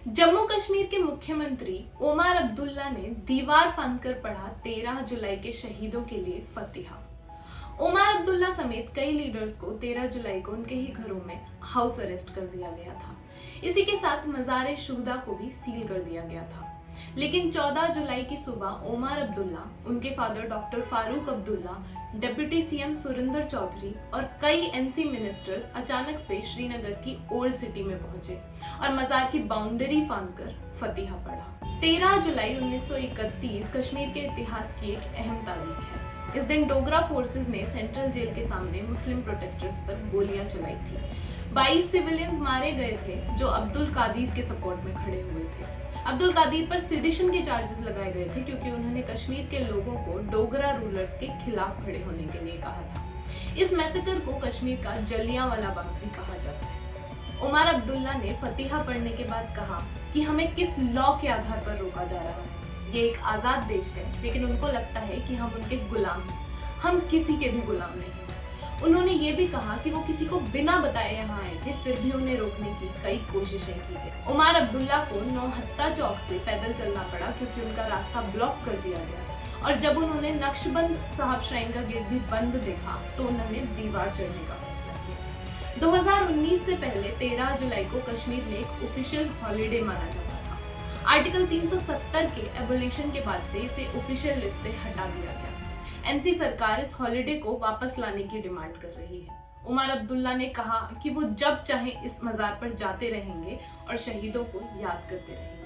जम्मू कश्मीर के मुख्यमंत्री ओमर अब्दुल्ला ने दीवार फांदकर पढ़ा 13 जुलाई के शहीदों के लिए फतिहा। ओमर अब्दुल्ला समेत कई लीडर्स को 13 जुलाई को उनके ही घरों में हाउस अरेस्ट कर दिया गया था। इसी के साथ मज़ार शुहदा को भी सील कर दिया गया था। लेकिन 14 जुलाई की सुबह ओमर अब्दुल्ला, उनके father doctor Farooq Abdullah, deputy CM Surinder Choudhary और कई एनसी मिनिस्टर्स अचानक से श्रीनगर की ओल्ड सिटी में पहुंचे और मजार की बाउंड्री फांदकर फतिहा पढ़ा। 13 जुलाई 1931 कश्मीर के इतिहास की एक अहम तारीख है। इस दिन डोगरा फोर्सेस ने सेंट्रल जेल के सामने मुस्लिम प्रोटेस्टर्स पर गोलियां चलाई थी। 22 सिविलियंस मारे गए थे जो अब्दुल कादिर के सपोर्ट में खड़े हुए थे। अब्दुल कादिर पर सेडिशन के चार्जेस लगाए गए थे क्योंकि उन्होंने कश्मीर के लोगों को डोगरा रूलर्स के खिलाफ खड़े होने के लिए कहा था। इस मैसेकर को कश्मीर का जलियांवाला बाग भी कहा जाता है। ओमर अब्दुल्ला ने फतिहा पढ़ने के बाद कहा कि हमें किस लॉ के आधार पर रोका जा रहा है। ये एक आजाद देश है, लेकिन उनको लगता है कि हम उनके गुलाम हैं। हम किसी के भी गुलाम नहीं। उन्होंने ये भी कहा कि वो किसी को बिना बताए यहाँ आए थे, फिर भी उन्हें रोकने की कई कोशिशें की थी। ओमर अब्दुल्ला को नौहत्ता चौक से पैदल चलना पड़ा क्योंकि उनका रास्ता ब्लॉक कर दिया गया और जब उन्होंने नक्शबंद साहब श्राइन का गेट भी बंद देखा तो उन्होंने दीवार चढ़ने का फैसला किया। 2019 से पहले 13 जुलाई को कश्मीर में एक ऑफिशियल हॉलिडे माना जाता था। आर्टिकल 370 के एबोलिशन के बाद से इसे ऑफिशियल लिस्ट से हटा दिया गया। एनसी सरकार इस हॉलिडे को वापस लाने की डिमांड कर रही है। उमर अब्दुल्ला ने कहा कि वो जब चाहे इस मजार पर जाते रहेंगे और शहीदों को याद करते रहेंगे।